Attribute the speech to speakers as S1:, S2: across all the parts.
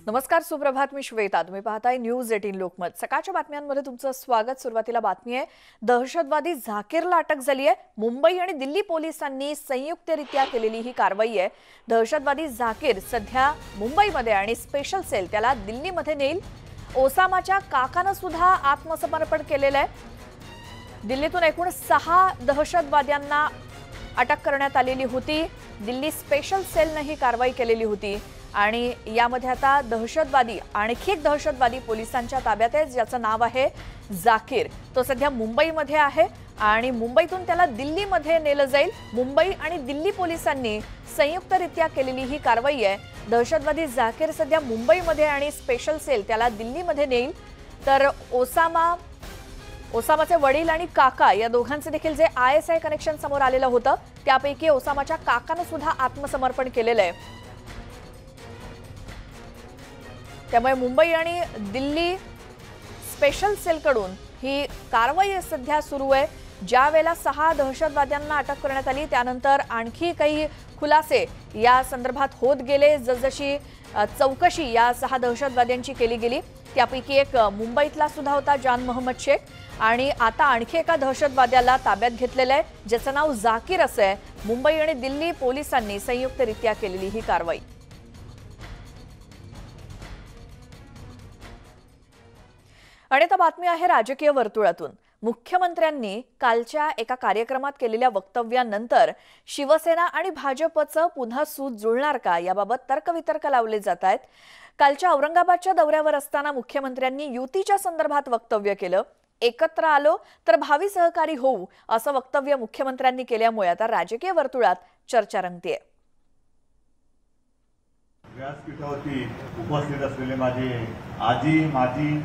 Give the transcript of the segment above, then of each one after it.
S1: नमस्कार, सुप्रभात. मी श्वेता. तुम्ही पाहताय न्यूज 18 लोकमत. सकाळच्या बातम्यांमध्ये तुमचं स्वागत. सुरुवातीला बातमी आहे, दहशतवादी झाकीरला अटक झाली आहे. मुंबई आणि दिल्ली पोलिसांनी संयुक्तरित्या केलेली ही कारवाई आहे. दहशतवादी झाकीर सध्या मुंबईमध्ये आणि स्पेशल सेल त्याला दिल्लीमध्ये नेईल. ओसामाच्या काकानं सुद्धा आत्मसमर्पण केलेलं आहे. दिल्लीतून एकूण 6 दहशतवाद्यांना अटक करण्यात आलेली होती. दिल्ली स्पेशल सेलने ही कारवाई केलेली होती आणि यामध्ये आता आणखी एक दहशतवादी पोलिसांच्या ताब्यात आहे, ज्याचं नाव आहे झाकीर. तो सध्या मुंबईमध्ये आहे आणि मुंबईतून त्याला दिल्लीमध्ये नेलं जाईल. मुंबई आणि दिल्ली पोलिसांनी संयुक्तरित्या केलेली ही कारवाई आहे. दहशतवादी झाकीर सध्या मुंबईमध्ये आणि स्पेशल सेल त्याला दिल्लीमध्ये नेईल. तर ओसामाचे वडील आणि काका या दोघांचे देखील जे ISI कनेक्शन समोर आलेलं होतं, त्यापैकी ओसामाच्या काकानं सुद्धा आत्मसमर्पण केलेलं आहे. त्यामुळे मुंबई आणि दिल्ली स्पेशल सेलकडून ही कारवाई सध्या सुरू आहे. ज्या वेळेला 6 दहशतवाद्यांना अटक करण्यात आली, त्यानंतर आणखी काही खुलासे या संदर्भात होत गेले. जसजशी चौकशी या 6 दहशतवाद्यांची केली गेली, त्यापैकी एक मुंबईतला सुद्धा होता, जान मोहम्मद शेख. आणि आता आणखी एका दहशतवाद्याला ताब्यात घेतलेलं आहे, ज्याचं नाव झाकीर असं आहे. मुंबई आणि दिल्ली पोलिसांनी संयुक्तरित्या केलेली ही कारवाई. आणि आता बातमी आहे राजकीय वर्तुळातून. मुख्यमंत्र्यांनी कालच्या एका कार्यक्रमात केलेल्या वक्तव्यानंतर शिवसेना आणि भाजपचं पुन्हा सूत जुळणार का, याबाबत तर्कवितर्क लावले जात आहेत. कालच्या औरंगाबादच्या दौऱ्यावर असताना मुख्यमंत्र्यांनी युतीच्या संदर्भात वक्तव्य केलं. एकत्र आलो तर भावी सहकारी होऊ, असं वक्तव्य मुख्यमंत्र्यांनी केल्यामुळे आता राजकीय वर्तुळात चर्चा रंगतेय.
S2: व्यासपीठावरती उपस्थित असलेले माझे आजी माजी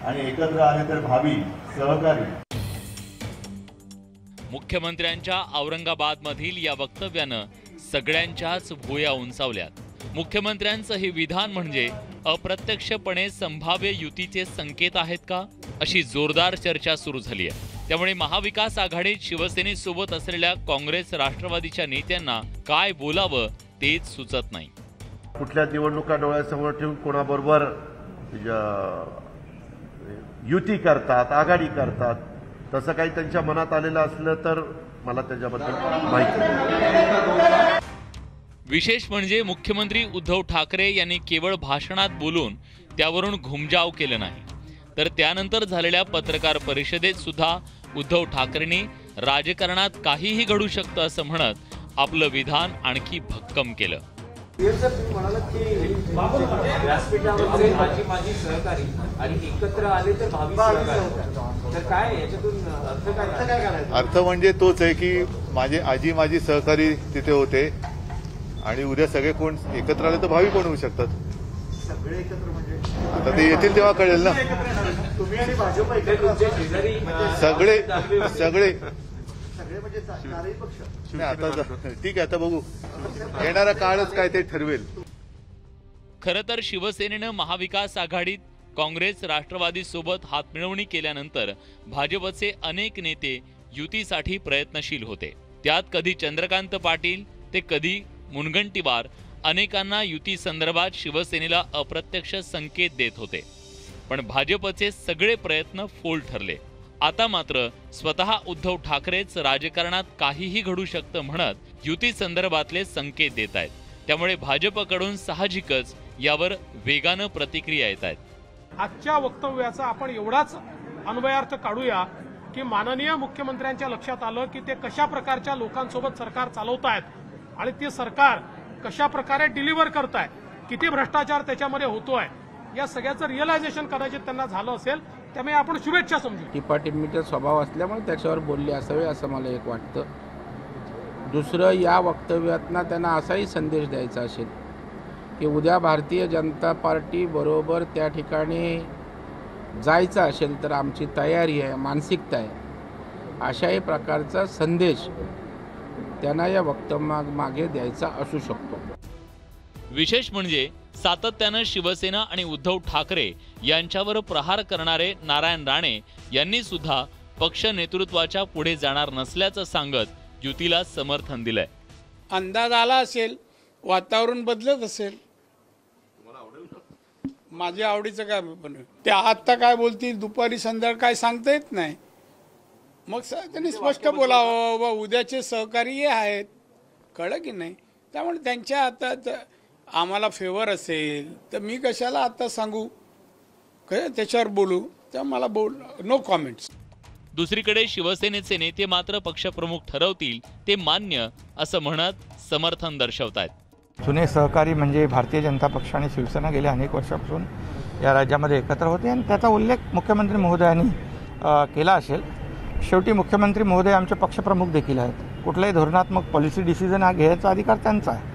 S2: आणि एकत्र आले तर भावी सहकारी.
S3: मुख्यमंत्र्यांच्या औरंगाबादमधील या वक्तव्यानं सगळ्यांच्याच भुवया उंचावल्यात. मुख्यमंत्र्यांचं हे विधान म्हणजे अप्रत्यक्षपणे संभाव्य युतीचे संकेत आहेत का, अशी जोरदार चर्चा सुरू झाली आहे. त्यामुळे महाविकास आघाडीत शिवसेनेसोबत असलेल्या काँग्रेस राष्ट्रवादीच्या नेत्यांना काय बोलावं तेच सुचत नाही.
S2: कुठल्या निवडणुका डोळ्यासमोर ठेवून कोणाबरोबर युती करतात, आघाडी करतात, तसं काही त्यांच्या मनात आलेलं असलं तर मला त्याच्याबद्दल माहिती नाही.
S3: विशेष म्हणजे मुख्यमंत्री उद्धव ठाकरे यांनी केवळ भाषणात बोलून त्यावरून घुमजाव केलं नाही, तर त्यानंतर झालेल्या पत्रकार परिषदेत सुद्धा उद्धव ठाकरेंनी राजकारणात काहीही घडू शकतं असं म्हणत आपलं विधान आणखी भक्कम केलं.
S4: म्हणालात की व्यासपीठावरचे माझी सहकारी आणि एकत्र आले तर भावी सहकारी, तर काय याच्यातून अर्थ काय?
S5: अर्थ म्हणजे तोच आहे की माझी सहकारी तिथे होते आणि उद्या सगळे कोण एकत्र आले तर भावी कोण होऊ शकतात.
S2: सगळे एकत्र म्हणजे
S5: आता ते येतील तेव्हा कळेल ना.
S2: तुम्ही आणि भाजप
S5: सगळे
S2: म्हणजे चारही पक्ष.
S5: आता ठीक आहे, आता बघू, येणारा काळच काय ते ठरवेल.
S3: खरं तर शिवसेनेनं महाविकास आघाडीत काँग्रेस राष्ट्रवादी सोबत हातमिळवणी केल्यानंतर भाजपचे अनेक नेते युतीसाठी प्रयत्नशील होते. त्यात कधी चंद्रकांत पाटील ते कधी मुनगंटीवार अनेकांना युती संदर्भात शिवसेनेला अप्रत्यक्ष संकेत देत होते. पण भाजपचे सगळे प्रयत्न फोल ठरले. आता मात्र स्वतः उद्धव ठाकरेच राजकारणात काहीही घडू शकतं म्हणत युती संदर्भातले संकेत देत आहेत. त्यामुळे भाजपकडून साहजिकच यावर वेगानं प्रतिक्रिया येत आहेत.
S6: आजच्या वक्तव्याचा आपण एवढाच अन्वयार्थ काढूया की माननीय मुख्यमंत्र्यांच्या लक्षात आलं की ते कशा प्रकारच्या लोकांसोबत सरकार चालवतायत आणि ते सरकार कशा प्रकारे डिलिव्हर करतायत, किती भ्रष्टाचार त्याच्यामध्ये होतोय, या सगळ्याचं रिअलायझेशन कदाचित त्यांना झालं असेल. त्यामुळे आपण शुभेच्छा समजू.
S7: टिपाटिपीचा स्वभाव असल्यामुळे त्याच्यावर बोलले असावे असं मला एक वाटतं. दुसरं, या वक्तव्यातनं त्यांना असाही संदेश द्यायचा असेल की उद्या भारतीय जनता पार्टी बरोबर त्या ठिकाणी जायचं असेल तर आमची तयारी आहे, मानसिकता आहे, अशाही प्रकारचा संदेश त्यांना या वक्तव्यामागे द्यायचा असू शकतो.
S3: विशेष म्हणजे सातत्यानं शिवसेना आणि उद्धव ठाकरे यांच्यावर प्रहार करणारे नारायण राणे यांनी सुद्धा पक्ष नेतृत्वाच्या पुढे जाणार नसल्याचं सांगत युतीला समर्थन दिलंय.
S8: अंदाज आला असेल, वातावरण बदलत असेल, माझ्या आवडीचं काय पण ते आत्ता काय बोलतील दुपारी संध्याकाळी काय सांगता येत नाही. मग त्यांनी स्पष्ट बोलावं व उद्याचे सहकारी हे आहेत, कळलं की नाही. त्यामुळे त्यांच्या आता आम्हाला फेवर असेल तर मी कशाला आता सांगू, त्याच्यावर बोलू, तर मला नो कॉमेंट्स.
S3: दुसरीकडे शिवसेनेचे नेते मात्र पक्षप्रमुख ठरवतील ते मान्य असं म्हणत समर्थन दर्शवतायत.
S9: जुने सहकारी म्हणजे भारतीय जनता पक्ष आणि शिवसेना गेल्या अनेक वर्षापासून या राज्यामध्ये एकत्र होते आणि त्याचा उल्लेख मुख्यमंत्री महोदयांनी केला असेल. शेवटी मुख्यमंत्री महोदय आमचे पक्षप्रमुख देखील आहेत. कुठलाही धोरणात्मक पॉलिसी डिसिजन हा घ्यायचा अधिकार त्यांचा आहे.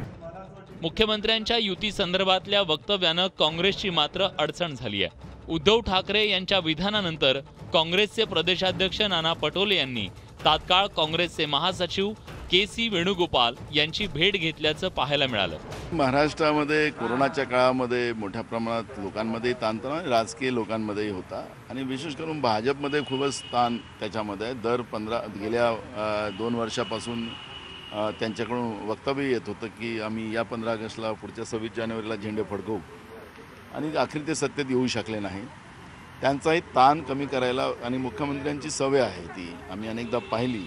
S3: मुख्यमंत्र्यांच्या युती संदर्भातल्या वक्तव्यानं काँग्रेसची मात्र अडचण झाली आहे. उद्धव ठाकरे यांच्या विधानानंतर काँग्रेसचे प्रदेशाध्यक्ष नाना पटोले यांनी तात्काळ काँग्रेसचे महासचिव के.सी. वेणुगोपाल यांची भेट घेतल्याचं पाहायला मिळालं.
S10: महाराष्ट्रामध्ये कोरोनाच्या काळामध्ये मोठ्या प्रमाणात लोकांमध्ये ताणतणाव राजकीय लोकांमध्येही होता आणि विशेष करून भाजपमध्ये खूपच ताण त्याच्यामध्ये आहे. गेल्या 2 वर्षापासून त्यांच्याकडून वक्तव्य येत होतं की आम्ही या 15 ऑगस्टला पुढच्या 26 जानेवारीला झेंडे फडकवू आणि अखेर ते सत्तेत येऊ शकले नाही. त्यांचाही ताण कमी करायला आणि मुख्यमंत्र्यांची सवय आहे ती आम्ही अनेकदा पाहिली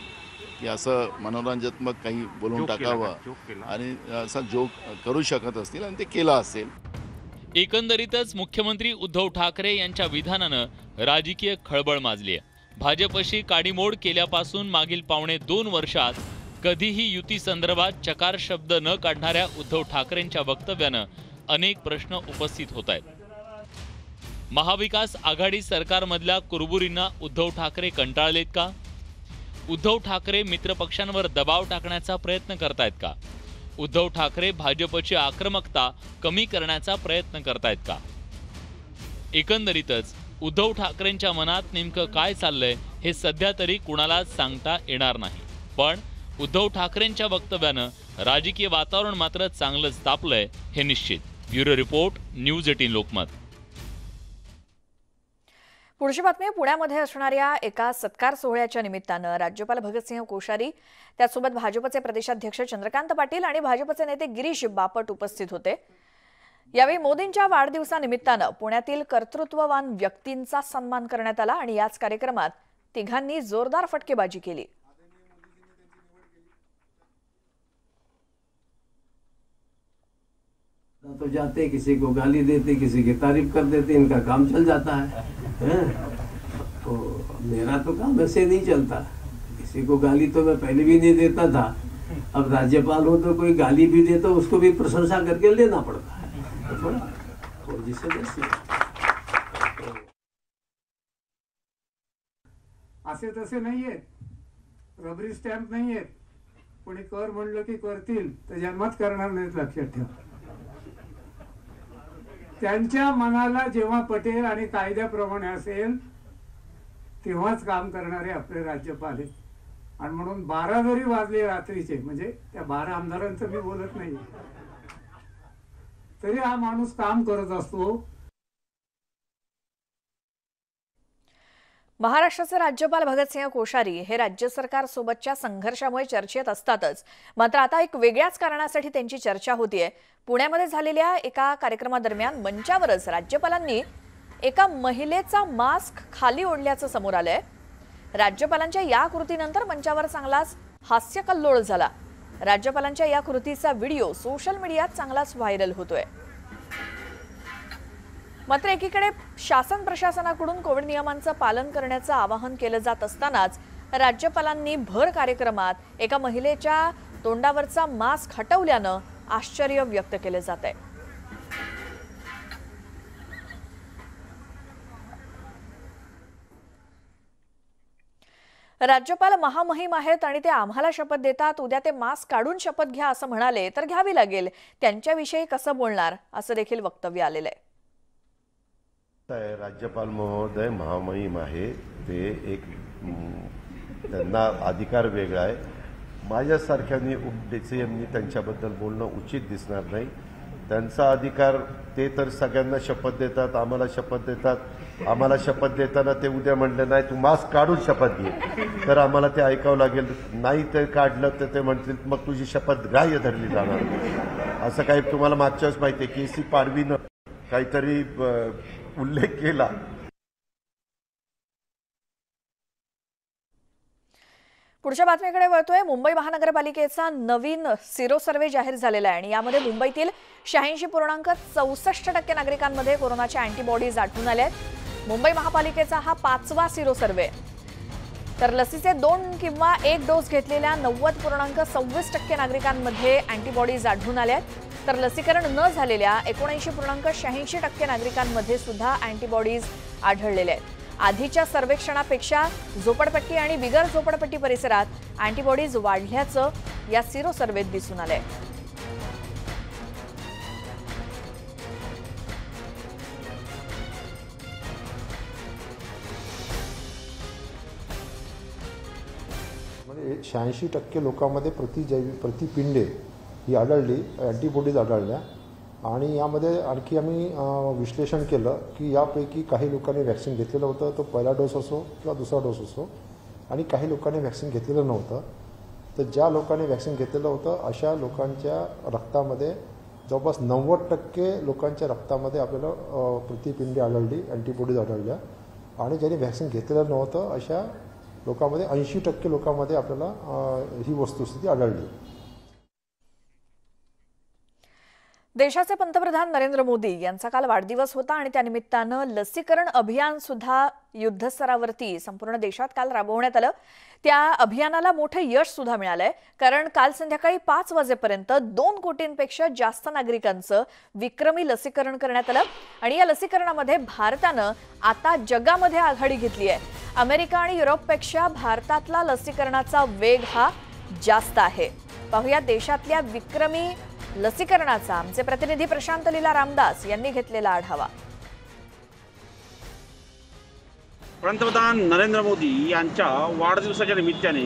S10: की असं मनोरंजनात्मक काही बोलून टाकावं आणि असा जोक करू शकत असतील आणि ते केलं असेल.
S3: एकंदरीतच मुख्यमंत्री उद्धव ठाकरे यांच्या विधानानं राजकीय खळबळ माजली आहे. भाजपशी काडीमोड केल्यापासून मागील 2.25 वर्षात कधीही युती संदर्भात चकार शब्द न काढणाऱ्या उद्धव ठाकरेंच्या वक्तव्यानं अनेक प्रश्न उपस्थित होत आहेत. महाविकास आघाडी सरकारमधल्या कुरबुरींना उद्धव ठाकरे कंटाळलेत का? उद्धव ठाकरे मित्रपक्षांवर दबाव टाकण्याचा प्रयत्न करतायत का? उद्धव ठाकरे भाजपची आक्रमकता कमी करण्याचा प्रयत्न करतायत का? एकंदरीतच उद्धव ठाकरेंच्या मनात नेमकं काय चाललंय हे सध्या तरी कुणालाच सांगता येणार नाही. पण उद्धव ठाकरेंच्या वक्तव्यानं राजकीय वातावरण मात्र चांगलंच तापलंय हे निश्चित. Bureau report, news 18 Lokmat.
S1: पुढची बातमी पुण्यामध्ये असणाऱ्या एका सत्कार सोहळ्याच्या निमित्तानं राज्यपाल भगतसिंह कोश्यारी, त्यासोबत भाजपचे प्रदेशाध्यक्ष चंद्रकांत पाटील आणि भाजपचे नेते गिरीश बापट उपस्थित होते. यावेळी मोदींच्या वाढदिवसानिमित्तानं पुण्यातील कर्तृत्ववान व्यक्तींचा सन्मान करण्यात आला आणि याच कार्यक्रमात तिघांनी जोरदार फटकेबाजी केली.
S11: तो जाते, किसी को गाली देते, किसी की तारीफ कर देते, इनका काम चल जाता है। तो मेरा तो काम ऐसे नहीं चलता। किसी को गाली तो मैं पहले भी नहीं देता था, अब राज्यपाल हो तो कोई गाली भी दे तो उसको भी प्रशंसा करके लेना पड़ता है। तो थोड़ा और जिससे
S12: असे तसे नाहीये, रबरी स्टॅम्प नाहीये, कोणी कर म्हणलं की करतील तर जन्मात करणार नाहीत, लक्षात ठेवा। त्यांच्या मनाला जेव्हा पटेल आणि कायद्याप्रमाणे असेल तेव्हाच काम करणारे आपले राज्यपाल आहेत। आणि म्हणून 12 जरी वाजले रात्रीचे, म्हणजे त्या 12 आमदारांचं मी बोलत नाही, तरी हा माणूस काम करत असतो।
S1: महाराष्ट्राचे राज्यपाल भगतसिंह कोश्यारी हे राज्य सरकार सोबतच्या संघर्षामुळे चर्चेत असतातच, मात्र आता एक वेगळ्याच कारणासाठी त्यांची चर्चा होतीये। पुण्यामध्ये झालेल्या एका कार्यक्रमादरम्यान मंचावरच राज्यपालांनी एका महिलेचा मास्क खाली ओढल्याचं समोर आलंय। राज्यपालांच्या या कृतीनंतर मंचावर चांगलाच हास्यकल्लोळ झाला। राज्यपालांच्या या कृतीचा व्हिडिओ सोशल मीडियात चांगलाच व्हायरल होतोय। मात्र एकीकडे शासन प्रशासनाकडून कोविड नियमांचं पालन करण्याचं आवाहन केलं जात असतानाच राज्यपालांनी भर कार्यक्रमात एका महिलेच्या तोंडावरचा मास्क हटवल्यानं आश्चर्य व्यक्त केलं जात आहे। राज्यपाल महामहिम आहेत आणि ते आम्हाला शपथ देतात, उद्या ते मास्क काढून शपथ घ्या असं म्हणाले तर घ्यावी लागेल, त्यांच्याविषयी कसं बोलणार असं देखील वक्तव्य आलेलं आहे।
S2: राज्यपाल महोदय महामहिम आहे, ते एक त्यांना अधिकार वेगळा आहे। माझ्यासारख्यांनी उपडीसीएमनी त्यांच्याबद्दल बोलणं उचित दिसणार नाही। त्यांचा अधिकार, ते तर सगळ्यांना शपथ देतात, आम्हाला शपथ देतात। आम्हाला शपथ देताना ते उद्या म्हणलं नाही तू मास्क काढून शपथ घे, तर आम्हाला ते ऐकावं लागेल। नाही ते काढलं तर ते म्हणतील मग तुझी शपथ ग्राह्य धरली जाणार। असं काही तुम्हाला मागच्या वेळेस माहिती आहे, के.सी. पाडवीनं काहीतरी उल्लेख केला.
S1: पुढच्या बातमीकडे वळतोय. मुंबई महानगरपालिकेचा नवीन सिरो सर्व्हे जाहीर झालेला आहे आणि यामध्ये मुंबईतील 86.64% नागरिकांमध्ये कोरोनाच्या अँटीबॉडीज आढळून आल्या आहेत. मुंबई महापालिकेचा हा 5वा सिरो सर्व्हे. तर लसीचे 2 किंवा 1 डोस घेतलेल्या 90.26% नागरिकांमध्ये अँटीबॉडीज आढळून आल्या आहेत. तर लसीकरण न झालेल्या 79.86% नागरिकांमध्ये सुद्धा अँटीबॉडीज आढळलेल्या आहेत. आधीच्या सर्वेक्षणापेक्षा झोपडपट्टी आणि बिगर झोपडपट्टी परिसरात अँटीबॉडीज वाढल्याचं या सिरो सर्व्हेत दिसून आलंय.
S13: म्हणजे 86% लोकांमध्ये प्रतिपिंडे ही आढळली, अँटीबॉडीज आढळल्या. आणि यामध्ये आणखी आम्ही विश्लेषण केलं की यापैकी काही लोकांनी वॅक्सिन घेतलेलं होतं, तो पहिला डोस असो किंवा दुसरा डोस असो, आणि काही लोकांनी वॅक्सिन घेतलेलं नव्हतं. तर ज्या लोकांनी वॅक्सिन घेतलेलं होतं अशा लोकांच्या रक्तामध्ये जवळपास 90% लोकांच्या रक्तामध्ये आपल्याला प्रतिपिंडे आढळली, अँटीबॉडीज आढळल्या. आणि ज्यांनी वॅक्सिन घेतलेलं नव्हतं अशा लोकांमध्ये 80% लोकांमध्ये आपल्याला ही वस्तुस्थिती आढळली.
S1: देशाचे पंतप्रधान नरेंद्र मोदी यांचा काल वाढदिवस होता आणि त्यानिमित्तानं लसीकरण अभियान सुद्धा युद्धस्तरावरती संपूर्ण देशात काल राबवण्यात आलं. त्या अभियानाला मोठं यश सुद्धा मिळालंय, कारण काल संध्याकाळी 5 वाजेपर्यंत 2 कोटींपेक्षा जास्त नागरिकांचं विक्रमी लसीकरण करण्यात आलं. आणि या लसीकरणामध्ये भारतानं आता जगामध्ये आघाडी घेतली आहे. अमेरिका आणि युरोपपेक्षा भारतातला लसीकरणाचा वेग हा जास्त आहे. पाहूया देशातल्या विक्रमी लसीकरणाचा आमचे प्रतिनिधी प्रशांत लीला रामदास यांनी घेतलेला आढावा.
S14: पंतप्रधान नरेंद्र मोदी यांच्या वाढदिवसाच्या निमित्ताने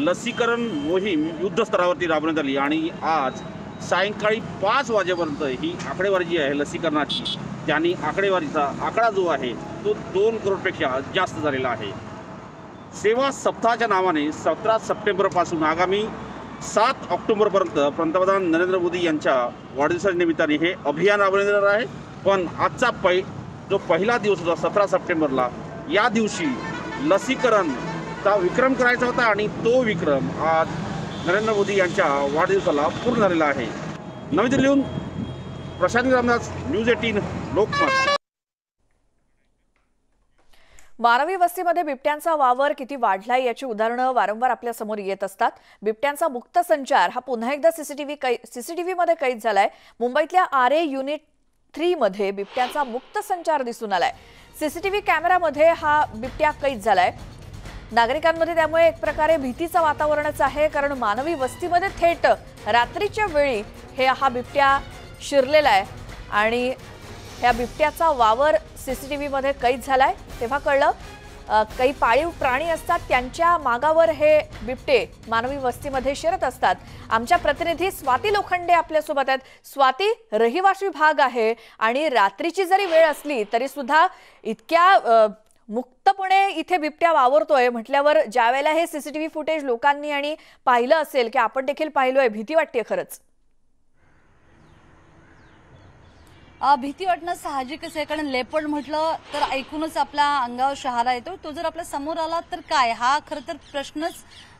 S14: लसीकरण मोहीम युद्धस्तरावरती राबवण्यात आली आणि आज सायंकाळी 5 वाजेपर्यंत ही आकडेवारी जी आहे लसीकरणाची, त्यांनी आकडेवारीचा आकडा जो आहे तो 2 करोडपेक्षा जास्त झालेला आहे. सेवा सप्ताहाच्या नावाने 17 सप्टेंबरपासून आगामी 7 ऑक्टोबरपर्यंत पंतप्रधान नरेंद्र मोदी यांच्या वाढदिवसाच्या निमित्ताने हे अभियान राबवण्यात येणार आहे. पण आजचा जो पहिला दिवस होता 17 सप्टेंबरला, या दिवशी लसीकरणचा विक्रम करायचा होता आणि तो विक्रम आज नरेंद्र मोदी यांच्या वाढदिवसाला पूर्ण झालेला आहे. नवी दिल्लीहून प्रशांत रामदास, न्यूज 18 लोकमत.
S1: मानवी वस्तीमध्ये बिबट्यांचा वावर किती वाढलाय याची उदाहरणं वारंवार आपल्या समोर येत असतात. बिबट्यांचा मुक्त संचार हा पुन्हा एकदा सीसीटीव्हीमध्ये कैद झालाय. मुंबईतल्या RA युनिट 3 मध्ये बिबट्यांचा मुक्त संचार दिसून आलाय. सीसीटीव्ही कॅमेरामध्ये हा बिबट्या कैद झालाय. नागरिकांमध्ये त्यामुळे एक प्रकारे भीतीचं वातावरणच आहे, कारण मानवी वस्तीमध्ये थेट रात्रीच्या वेळी हा बिबट्या शिरलेला आहे आणि ह्या बिबट्याचा वावर सीसीटीव्हीमध्ये कैद झालाय. तेव्हा कळलं काही पाळीव प्राणी असतात त्यांच्या मागावर हे बिबटे मानवी वस्तीमध्ये शिरत असतात. आमच्या प्रतिनिधी स्वाती लोखंडे आपल्यासोबत आहेत. स्वाती, रहिवासी भाग आहे आणि रात्रीची जरी वेळ असली तरी सुद्धा इतक्या मुक्तपणे इथे बिबट्या वावरतोय म्हटल्यावर ज्यावेळेला हे सीसीटीव्ही फुटेज लोकांनी आणि पाहिलं असेल की आपण देखील पाहिलोय, भीती वाटते खरंच.
S15: भीती वाटणं साहजिकच आहे, कारण लेपर्ड म्हटलं तर ऐकूनच आपल्या अंगावर शहारा येतो. तो जर आपल्या समोर आला तर काय, हा खरं तर प्रश्नच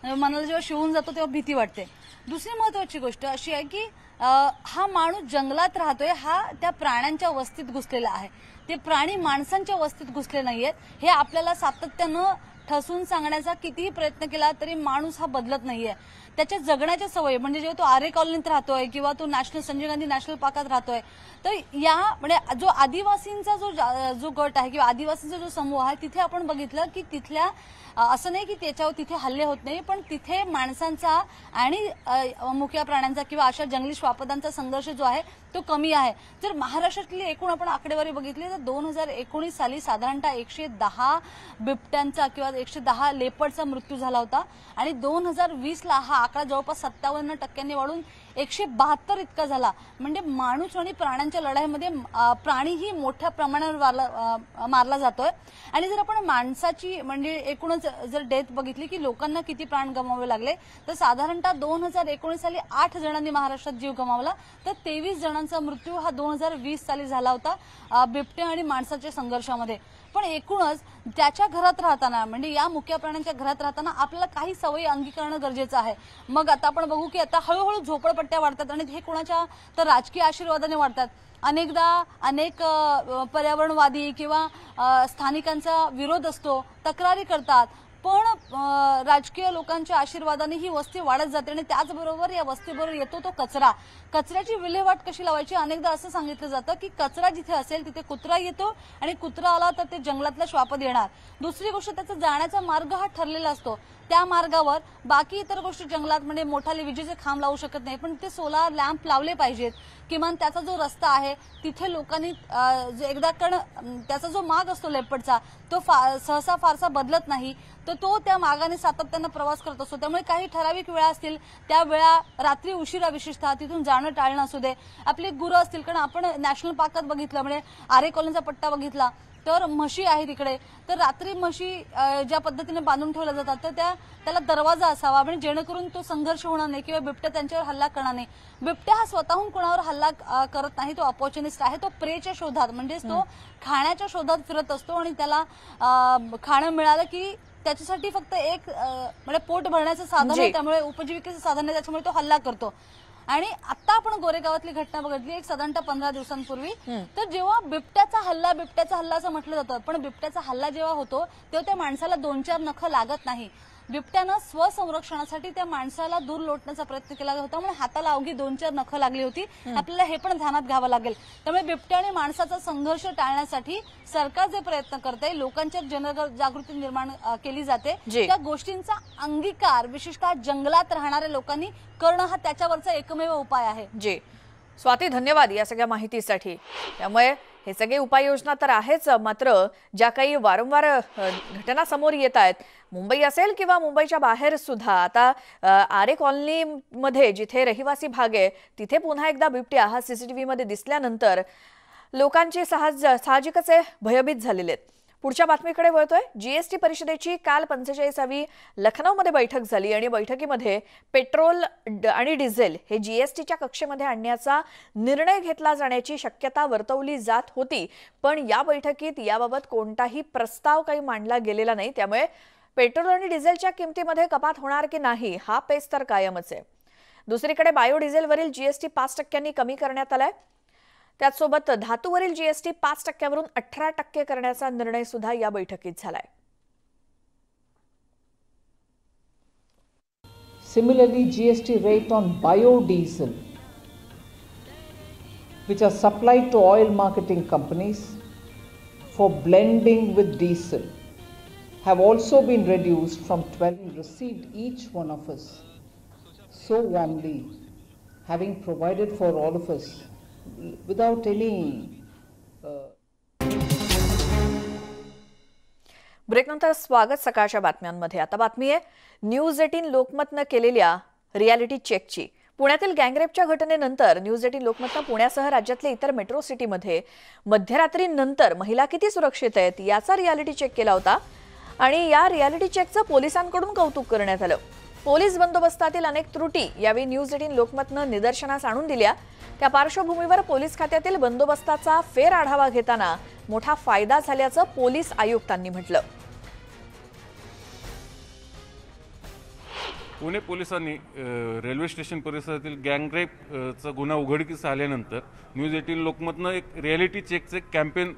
S15: मनाला जेव्हा शिवून जातो तेव्हा भीती वाटते. दुसरी महत्वाची गोष्ट अशी आहे की हा माणूस जंगलात राहतोय, हा त्या प्राण्यांच्या वस्तीत घुसलेला आहे. ते प्राणी माणसांच्या वस्तीत घुसले नाहीयेत हे आपल्याला सातत्यानं ठसून सांगण्याचा कितीही प्रयत्न केला तरी माणूस हा बदलत नाहीये. त्याच्या जगण्याच्या सवयी म्हणजे जेव्हा तो RA कॉलनीत राहतोय किंवा तो संजय गांधी नॅशनल पार्कात राहतोय, तर या म्हणजे जो आदिवासींचा जो गट आहे किंवा आदिवासींचा जो समूह आहे तिथे आपण बघितलं की तिथल्या असं नाही की त्याच्यावर तिथे हल्ले होत नाही, पण तिथे माणसांचा आणि मुक्या प्राण्यांचा किंवा अशा जंगली श्वापदांचा संघर्ष जो आहे तो कमी आहे. जर महाराष्ट्रातली एकूण आपण आकडेवारी बघितली तर 2019 साली साधारणतः 110 बिबट्यांचा किंवा 110 लेपर्डचा मृत्यू झाला होता आणि 2020ला हा आकडा जवळपास 57% वाढून 172 इतका झाला. म्हणजे माणूस आणि प्राण्यांच्या लढाईमध्ये प्राणीही मोठ्या प्रमाणावर मारला जातोय. आणि जर आपण माणसाची म्हणजे एकूणच जर डेथ बघितली की लोकांना किती प्राण गमावे लागले, तर साधारणतः 2019 साली 8 जणांनी महाराष्ट्रात जीव गमावला, तर 23 जणांचा मृत्यू हा 2020 साली झाला होता बिबट्या आणि माणसाच्या संघर्षामध्ये. पण एकूणच त्याच्या घरात राहताना म्हणजे या मुक्या प्राण्यांच्या घरात राहताना आपल्याला काही सवयी अंगीकरणं गरजेचं आहे. मग आता आपण बघू की आता हळूहळू झोपडपट्ट्या वाढतात आणि हे कोणाच्या तर राजकीय आशीर्वादाने वाढतात. अनेकदा अनेक पर्यावरणवादी किंवा स्थानिकांचा विरोध असतो, तक्रारी करतात, पण राजकीय लोकांच्या आशीर्वादाने ही वस्ती वाढत जाते. आणि त्याचबरोबर या वस्तीबरोबर येतो तो कचरा. कचऱ्याची विल्हेवाट कशी लावायची, अनेकदा असं सांगितलं जातं की कचरा जिथे असेल तिथे कुत्रा येतो आणि कुत्रा आला तर ते जंगलातल्या श्वापद येणार. दुसरी गोष्ट, त्याचा जाण्याचा मार्ग हा ठरलेला असतो. त्या मार्गावर बाकी इतर गोष्टी जंगलात म्हणजे मोठाले विजेचे खांब लावू शकत नाही, पण ते सोलार लॅम्प लावले पाहिजेत. किमान त्याचा जो रस्ता आहे तिथे लोकांनी एकदा कारण त्याचा जो मार्ग असतो लेपर्डचा तो सहसा फारसा बदलत नाही, तर तो त्या मार्गाने सातत्याने प्रवास करत असतो. त्यामुळे काही ठराविक वेळा असतील, त्या वेळा रात्री उशिरा विशेषतः तिथून जाणं टाळणं असू दे. आपली गुरं असतील, कारण आपण नॅशनल पार्कात बघितलं म्हणजे आरे कॉलनीचा पट्टा बघितला तर म्हशी आहे तिकडे, तर रात्री म्हशी ज्या पद्धतीने बांधून ठेवल्या जातात तर त्याला दरवाजा असावा म्हणजे जेणेकरून तो संघर्ष होणार नाही किंवा बिबट्या त्यांच्यावर हल्ला करणार नाही. बिबट्या हा स्वतःहून कोणावर हल्ला करत नाही, तो अपॉर्च्युनिस्ट आहे. तो प्रेच्या शोधात म्हणजेच तो खाण्याच्या शोधात फिरत असतो आणि त्याला खाणं मिळालं की त्याच्यासाठी फक्त एक म्हणजे पोट भरण्याचं साधन आहे, त्यामुळे उपजीविकेचं साधन आहे, त्याच्यामुळे तो हल्ला करतो. आणि आता आपण गोरेगावातली घटना बघितली एक साधारणतः 15 दिवसांपूर्वी. तर जेव्हा बिबट्याचा हल्ला असं म्हटलं जातं, पण बिबट्याचा हल्ला जेव्हा होतो तेव्हा त्या माणसाला 2-4 नखं लागत नाही. बिबट्यानं स्वसंरक्षणासाठी त्या माणसाला दूर लोटण्याचा प्रयत्न केला होता, म्हणून हाताला अवघी 2-4 नखं लागली होती. आपल्याला हे पण ध्यानात घ्यावं लागेल. त्यामुळे बिबट्या आणि माणसाचा संघर्ष टाळण्यासाठी सरकार जे प्रयत्न करते, लोकांच्या जनजागृती निर्माण केली जाते, त्या गोष्टींचा अंगीकार विशेषतः जंगलात राहणाऱ्या लोकांनी करणं हा त्याच्यावरचा एकमेव उपाय आहे.
S1: जी स्वाती, धन्यवाद या सगळ्या माहितीसाठी. त्यामुळे हे सगळे उपाययोजना तर आहेच, मात्र ज्या काही वारंवार घटना समोर येत आहेत, मुंबई असेल किंवा मुंबईच्या बाहेर सुद्धा, आता आरे कॉलनीमध्ये जिथे रहिवासी भाग आहे तिथे पुन्हा एकदा बिबट्या हा सीसीटीव्ही मध्ये दिसल्यानंतर लोकांचे साहजिकच भयभीत झालेले आहेत. पुढच्या बातमीकडे वळतोय. जीएसटी परिषदेची काल 45वी लखनौमध्ये बैठक झाली आणि बैठकीमध्ये पेट्रोल आणि डिझेल हे जीएसटीच्या कक्षेमध्ये आणण्याचा निर्णय घेतला जाण्याची शक्यता वर्तवली जात होती, पण या बैठकीत याबाबत कोणताही प्रस्ताव काही मांडला गेलेला नाही. त्यामुळे पेट्रोल आणि डिझेलच्या किमतीमध्ये कपात होणार की नाही हा पेच तर कायमच आहे. दुसरीकडे बायोडिझेलवरील जीएसटी 5% कमी करण्यात आलाय. त्याचसोबत धातूवरील जीएसटी 5%वरून 18% करण्याचा निर्णय सुद्धा या बैठकीत झालाय.
S16: Similarly, GST rate on biodiesel, which are supplied to oil marketing companies for blending with diesel, have also been reduced from 12. Received each one of us so warmly, having provided for all of us without any
S1: ब्रेकनंतर स्वागत सकाळच्या बातम्यांमध्ये. आता बातमी आहे news 18 लोकमतनं केलेल्या reality चेकची. पुण्यातील गँगरेपच्या घटनेनंतर न्यूज 18 लोकमतनं पुण्यासह राज्यातल्या इतर मेट्रो सिटीमध्ये मध्यरात्रीनंतर महिला किती सुरक्षित आहेत याचा रियालिटी चेक केला होता आणि या रियालिटी चेकचं पोलिसांकडून कौतुक करण्यात आलं. पोलीस बंदोबस्तातील अनेक त्रुटी यावेळी न्यूज 18 लोकमतनं निदर्शनास आणून दिल्या. त्या पार्श्वभूमीवर पोलीस खात्यातील बंदोबस्ताचा फेर आढावा घेताना मोठा फायदा झाल्याचं पोलीस आयुक्तांनी म्हटलं.
S17: पुणे पोलिसांनी रेल्वे स्टेशन परिसरातील गँगरेपचा गुन्हा उघडकीस आल्यानंतर न्यूज 18 लोकमतनं एक रियालिटी चेकचं कॅम्पेन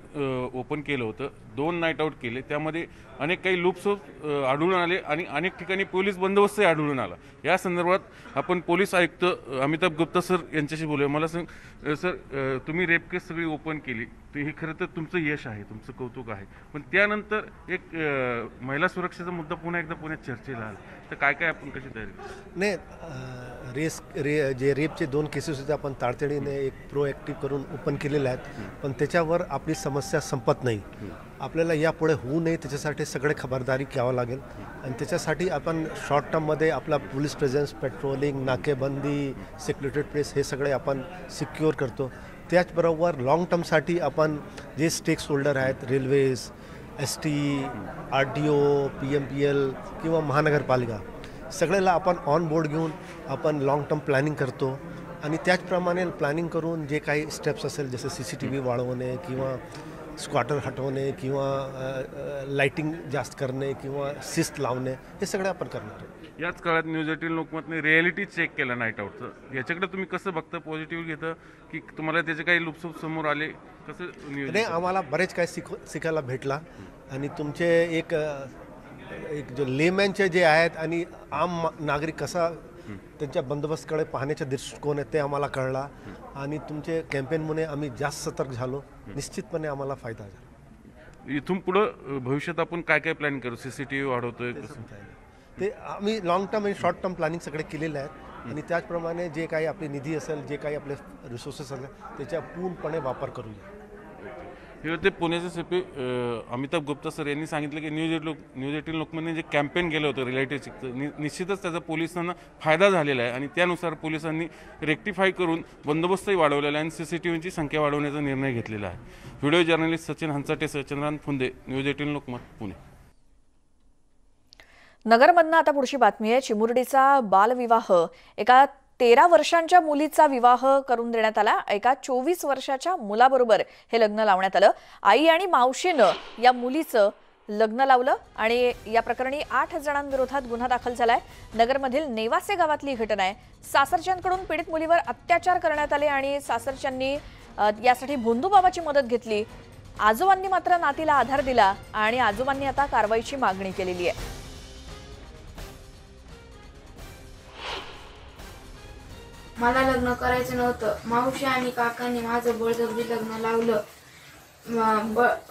S17: ओपन केलं होतं. 2 नाईट आऊट केले, त्यामध्ये अनेक काही लूप्स आढळून आले आणि अनेक ठिकाणी पोलीस बंदोबस्तही आढळून आला. या संदर्भात आपण पोलीस आयुक्त अमिताभ गुप्ता सर यांच्याशी बोलूया. मला सांग सर, तुम्ही रेप केस सगळी ओपन केली, ते हे खरं तर तुमचं यश आहे, तुमचं कौतुक आहे. पण त्यानंतर एक महिला सुरक्षेचा मुद्दा पुन्हा एकदा पुण्यात चर्चेला आला, तर काय काय आपण कशी तयारी करू?
S18: नाही, जे रेपचे 2 केसेस होते आपण तातडीने एक प्रोएक्टिव्ह करून ओपन केलेले आहेत, पण त्याच्यावर आपली समस्या संपत नाही. आपल्याला यापुढे होऊ नये त्याच्यासाठी सगळे खबरदारी घ्यावं लागेल आणि त्याच्यासाठी आपण शॉर्ट टर्ममध्ये आपला पोलीस प्रेझेन्स, पेट्रोलिंग, नाकेबंदी, सिक्युरिटी प्रेस हे सगळे आपण सिक्युअर करतो. त्याचबरोबर लाँग टर्मसाठी आपण जे स्टेक्स होल्डर आहेत, रेल्वेज, ST, RTO, PMPL किंवा महानगरपालिका सगळ्याला आपण ऑन बोर्ड घेऊन आपण लाँग टर्म प्लॅनिंग करतो आणि त्याचप्रमाणे प्लॅनिंग करून जे काही स्टेप्स असेल जसे CCTV वाढवणे किंवा स्क्वॉटर हटवणे किंवा लाइटिंग जास्त करणे किंवा शिस्त लावणे हे सगळं आपण करणार.
S17: याच काळात न्यूज 18 लोकमतने रिॲलिटी चेक केला नाईट आउटचं, याच्याकडे तुम्ही कसं बघता? पॉझिटिव्ह घेतं की तुम्हाला त्याचे काही लुप्सुप समोर आले? कसं
S18: नाही, आम्हाला बरेच काही शिकायला भेटला आणि तुमचे एक जो लेमॅनचे जे आहेत आणि आम नागरिक कसा त्यांच्या बंदोबस्तकडे पाहण्याचा दृष्टिकोन आहे ते आम्हाला कळला आणि तुमचे कॅम्पेनमुळे आम्ही जास्त सतर्क झालो. निश्चितपणे आम्हाला फायदा झाला.
S17: इथून पुढं भविष्यात आपण काय काय प्लॅन करू? CCTV वाढवतोय कसं?
S18: ते आम्ही लॉंग टर्म आणि शॉर्ट टर्म प्लॅनिंग सगळे केलेले आहेत आणि त्याचप्रमाणे जे काही आपली निधी असेल, जे काही आपले रिसोर्सेस असेल त्याचा पूर्णपणे वापर करूया.
S17: हे होते पुण्याचे CP अमिताभ गुप्ता सर यांनी सांगितलं की न्यूज 18 लोकमतने जे कॅम्पेन केलं होतं रिलेटेड चेकचं, निश्चितच त्याचा पोलिसांना फायदा झालेला आहे आणि त्यानुसार पोलिसांनी रेक्टिफाय करून बंदोबस्तही वाढवलेला आहे आणि CCTVची संख्या वाढवण्याचा निर्णय घेतलेला आहे. व्हिडिओ जर्नलिस्ट सचिन हंचाटेसह चंद्रांत फुंदे, न्यूज 18 लोकमत, पुणे.
S1: नगरमधनं आता पुढची बातमी आहे. चिमुरडीचा बालविवाह, एका 13 वर्षांच्या मुलीचा विवाह करून देण्यात आला. एका 24 वर्षाच्या मुलाबरोबर हे लग्न लावण्यात आलं. आई आणि मावशीनं या मुलीचं लग्न लावलं आणि या प्रकरणी 8 जणांविरोधात गुन्हा दाखल झालाय. नगरमधील नेवासे गावातली घटना आहे. सासरच्यांकडून पीडित मुलीवर अत्याचार करण्यात आले आणि सासरच्यांनी यासाठी भोंदूबाबाची मदत घेतली. आजोबांनी मात्र नातीला आधार दिला आणि आजोबांनी आता कारवाईची मागणी केलेली आहे.
S19: मला लग्न करायचं नव्हतं. मावशी आणि काकांनी माझं बळजबरी लग्न लावलं.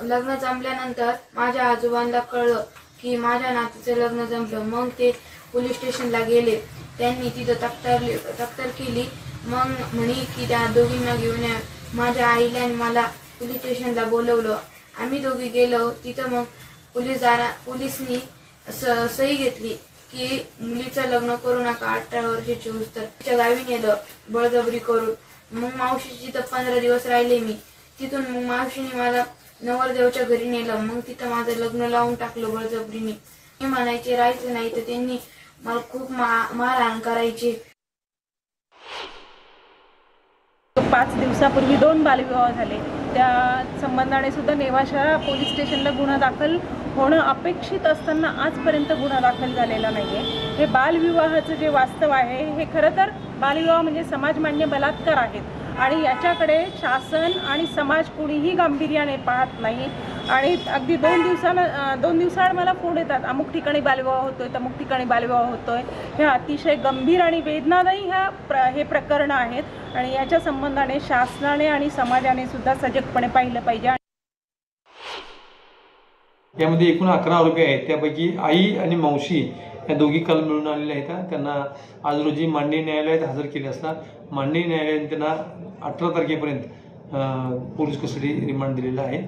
S19: लग्न जमल्यानंतर माझ्या आजोबांना कळलं की माझ्या नातीचं लग्न जमलं. मग ते पोलीस स्टेशनला गेले. त्यांनी तिथं तक्रार केली. मग म्हणे की त्या दोघींना घेऊन या. माझ्या आईला आणि मला पोलीस स्टेशनला बोलवलं. आम्ही दोघी गेलो. तिथं मग पोलिसनी सही घेतली की मुलीचं लग्न करू नका, 18 वर्षाची होऊस तर. तिच्या गावी नेलं बळजबरी करून. मग मावशीची तर 15 दिवस राहिले मी. तिथून मग मावशीने मला नवरदेवच्या घरी नेलं. मग तिथं माझं लग्न लावून टाकलं बळजबरीने. मी म्हणायचे राहायचं नाही तर त्यांनी मला खूप मारहाण करायची.
S20: 5 दिवसापूर्वी 2 बालविवाह झाले. त्या संबंधाने सुद्धा नेवाशा पोलीस स्टेशनला गुन्हा दाखल होणं अपेक्षित असताना आजपर्यंत गुन्हा दाखल झालेला नाहीये. हे बालविवाहाचं जे वास्तव आहे, हे खरं तर बालविवाह म्हणजे समाजमान्य बलात्कार आहेत आणि याच्याकडे शासन आणि समाज कुणीही गांभीर्याने पाहत नाही. आणि अगदी 2 दिवसाआड मला फोन येतात, अमुक ठिकाणी बालविवाह होतोय, तमुक ठिकाणी बालविवाह होतोय. हे अतिशय गंभीर आणि वेदनादायी हे प्रकरणं आहेत आणि याच्या संबंधाने शासनाने आणि समाजाने सुद्धा सजगपणे पाहिलं पाहिजे.
S21: यामध्ये एकूण 11 आरोपी आहेत. त्यापैकी आई आणि मावशी या दोघी काल मिळून आलेल्या आहेत. त्यांना आज रोजी माननीय न्यायालयात हजर केले असता माननीय न्यायालयाने त्यांना 18 तारखेपर्यंत पोलीस कस्टडी रिमांड दिलेला आहे.